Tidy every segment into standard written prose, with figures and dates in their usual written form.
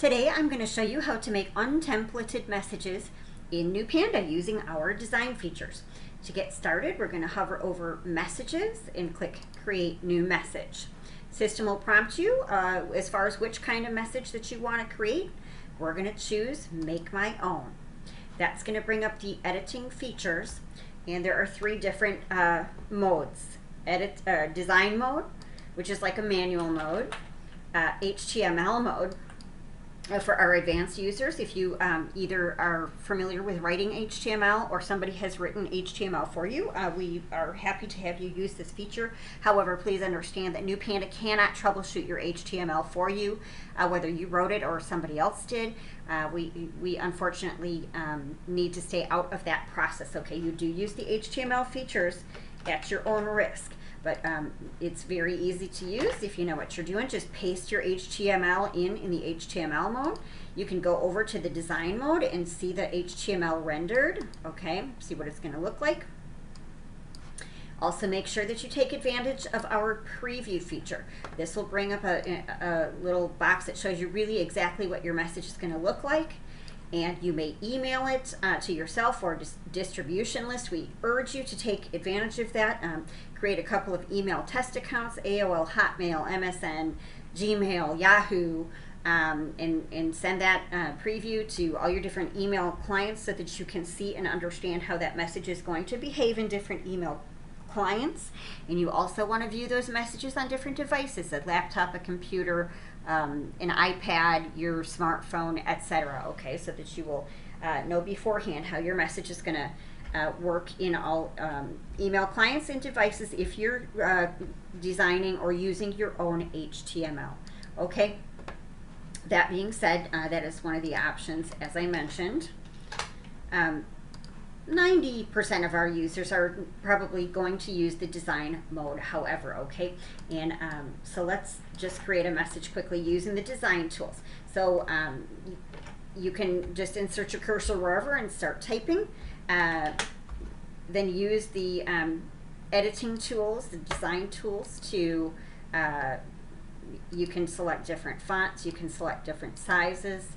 Today I'm going to show you how to make untemplated messages in New Panda using our design features. To get started, we're going to hover over Messages and click Create New Message. System will prompt you as far as which kind of message that you want to create. We're going to choose Make My Own. That's going to bring up the editing features, and there are three different modes. Design mode, which is like a manual mode, HTML mode, for our advanced users, if you either are familiar with writing HTML or somebody has written HTML for you, we are happy to have you use this feature. However, please understand that New Panda cannot troubleshoot your HTML for you, whether you wrote it or somebody else did. We unfortunately need to stay out of that process. Okay, you do use the HTML features at your own risk. But it's very easy to use if you know what you're doing. Just paste your HTML in the HTML mode. You can go over to the design mode and see the HTML rendered. Okay, see what it's going to look like. Also, make sure that you take advantage of our preview feature. This will bring up a little box that shows you really exactly what your message is going to look like. And you may email it to yourself or distribution list. We urge you to take advantage of that. Create a couple of email test accounts, AOL, Hotmail, MSN, Gmail, Yahoo, and send that preview to all your different email clients so that you can see and understand how that message is going to behave in different email clients. And you also want to view those messages on different devices, a laptop, a computer, an iPad, your smartphone, etc. Okay, so that you will know beforehand how your message is going to work in all email clients and devices if you're designing or using your own HTML. Okay, that being said, that is one of the options, as I mentioned. 90% of our users are probably going to use the design mode, however, okay? And so let's just create a message quickly using the design tools. So you can just insert your cursor wherever and start typing. Then use the editing tools, the design tools to, you can select different fonts, you can select different sizes,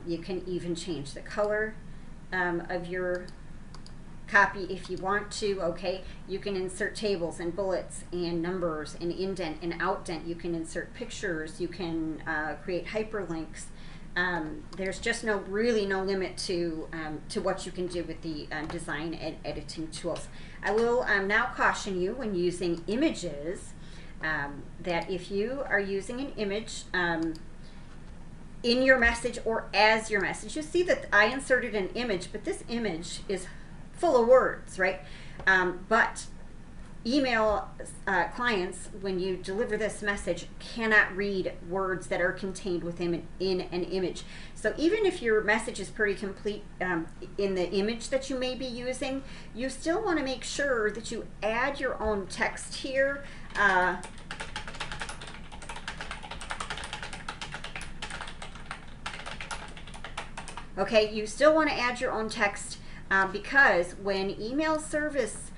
you can even change the color of your copy if you want to. Okay, you can insert tables and bullets and numbers and indent and outdent. You can insert pictures, you can create hyperlinks. There's just really no limit to what you can do with the design and editing tools. I will now caution you when using images that if you are using an image in your message or as your message, you see that I inserted an image, but this image is full of words, right? But email clients, when you deliver this message, cannot read words that are contained within an image. So even if your message is pretty complete in the image that you may be using, you still want to make sure that you add your own text here. Okay, you still want to add your own text because when email servers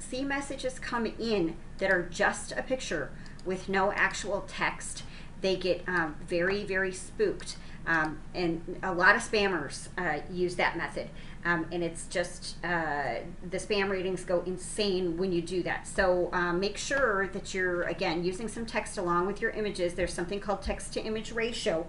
see messages come in that are just a picture with no actual text, they get very, very spooked. And a lot of spammers use that method. And it's just, the spam ratings go insane when you do that. So make sure that you're, again, using some text along with your images. There's something called text-to-image ratio.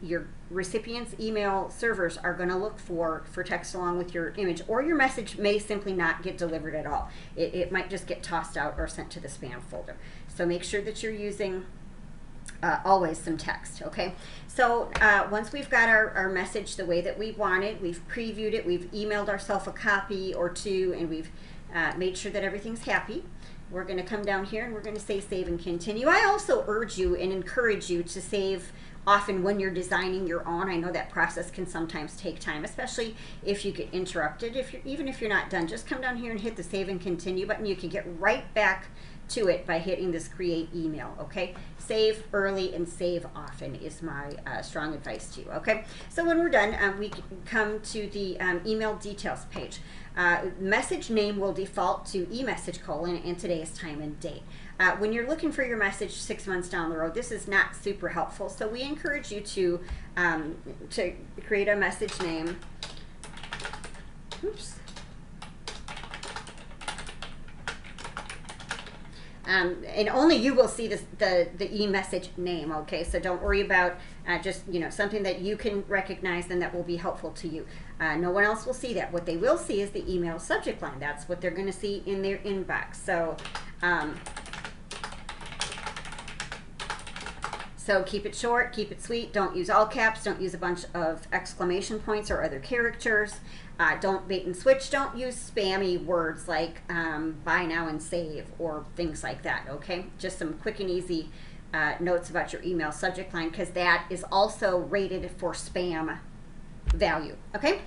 Your recipients' email servers are going to look for text along with your image, or your message may simply not get delivered at all. It might just get tossed out or sent to the spam folder. So make sure that you're using always some text. Okay, so once we've got our message the way that we want it, we've previewed it, we've emailed ourselves a copy or two, and we've made sure that everything's happy. We're going to come down here and we're going to say save and continue. I also urge you and encourage you to save often when you're designing your own. I know that process can sometimes take time, especially if you get interrupted. Even if you're not done, just come down here and hit the save and continue button. You can get right back to it by hitting this create email. Okay, save early and save often is my strong advice to you. Okay, so when we're done, we come to the email details page. Message name will default to e-message : and today's time and date. When you're looking for your message 6 months down the road, this is not super helpful. So we encourage you to create a message name. Oops. And only you will see this, the e-message name, okay? So don't worry about just, something that you can recognize and that will be helpful to you. No one else will see that. What they will see is the email subject line. That's what they're going to see in their inbox. So keep it short, keep it sweet. Don't use all caps. Don't use a bunch of exclamation points or other characters. Don't bait and switch. Don't use spammy words like buy now and save or things like that, okay? Just some quick and easy notes about your email subject line, because that is also rated for spam value, okay?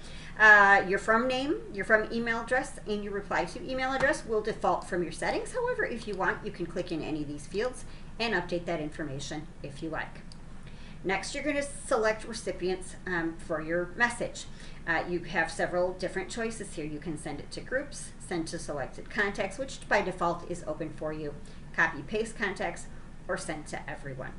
Your from name, your from email address, and your reply to email address will default from your settings. However, if you want, you can click in any of these fields and update that information if you like. Next, you're going to select recipients for your message. You have several different choices here. You can send it to groups, send to selected contacts, which by default is open for you, copy paste contacts, or send to everyone.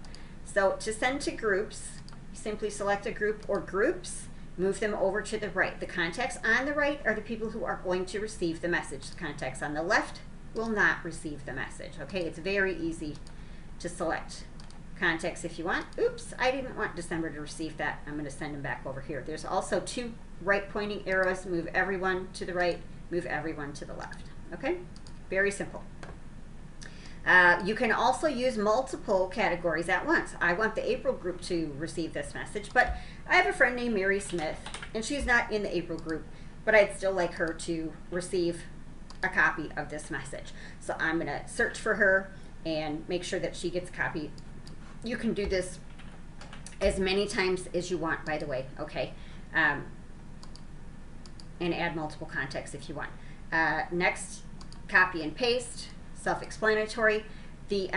So to send to groups, simply select a group or groups, move them over to the right. The contacts on the right are the people who are going to receive the message. The contacts on the left will not receive the message, okay? It's very easy to select contacts if you want. Oops, I didn't want December to receive that. I'm going to send them back over here. There's also 2 right pointing arrows. Move everyone to the right, move everyone to the left. Okay? Very simple. You can also use multiple categories at once. I want the April group to receive this message, but I have a friend named Mary Smith, and she's not in the April group, but I'd still like her to receive a copy of this message. So I'm going to search for her and make sure that she gets a copy. You can do this as many times as you want, by the way, okay? And add multiple contacts if you want. Next, copy and paste, self-explanatory. The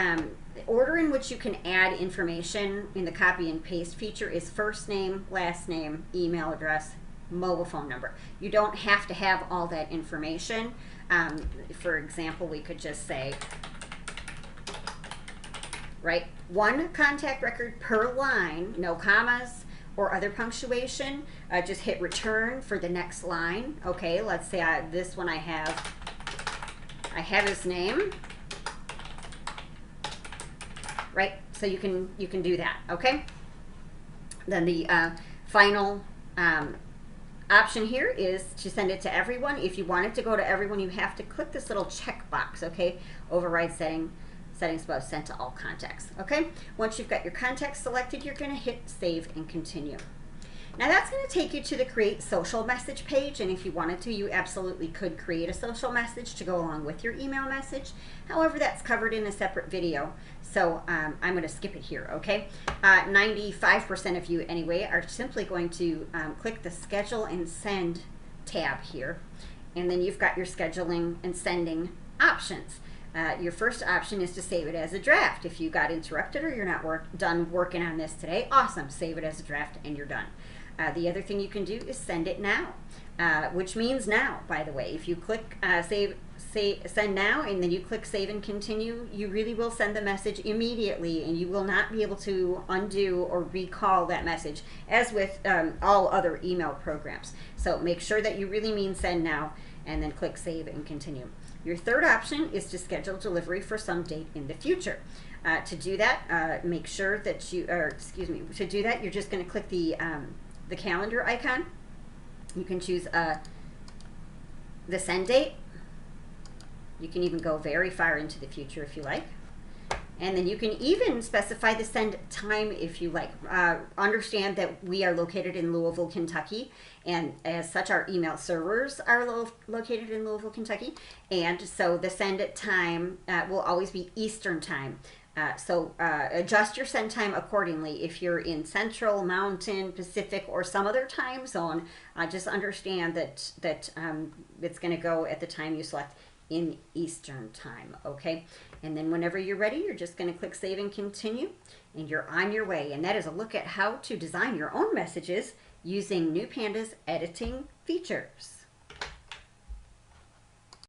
order in which you can add information in the copy and paste feature is first name, last name, email address, mobile phone number. You don't have to have all that information. For example, we could just say, right, 1 contact record per line, no commas or other punctuation. Just hit return for the next line. Okay, let's say this one I have his name, right? So you can do that. Okay. Then the final option here is to send it to everyone. If you want it to go to everyone, you have to click this little check box. Okay, override settings above, sent to all contacts. Okay, once you've got your contacts selected, you're going to hit save and continue. Now that's going to take you to the create social message page, and if you wanted to, you absolutely could create a social message to go along with your email message. However, that's covered in a separate video, so I'm going to skip it here, okay? 95% of you anyway are simply going to click the schedule and send tab here, and then you've got your scheduling and sending options. Your first option is to save it as a draft. If you got interrupted or you're not done working on this today, awesome, save it as a draft and you're done. The other thing you can do is send it now, which means now, by the way. If you click send now and then you click save and continue, you really will send the message immediately, and you will not be able to undo or recall that message, as with all other email programs. So make sure that you really mean send now, and then click save and continue. Your third option is to schedule delivery for some date in the future. To do that, make sure that to do that, you're just going to click the calendar icon. You can choose the send date. You can even go very far into the future if you like. And then you can even specify the send time if you like. Understand that we are located in Louisville, Kentucky, and as such our email servers are located in Louisville, Kentucky, and so the send time will always be Eastern time. So adjust your send time accordingly. If you're in Central, Mountain, Pacific, or some other time zone, just understand that it's going to go at the time you select in Eastern time, okay? And then whenever you're ready, you're just going to click save and continue, and you're on your way. And that is a look at how to design your own messages using New Panda's editing features.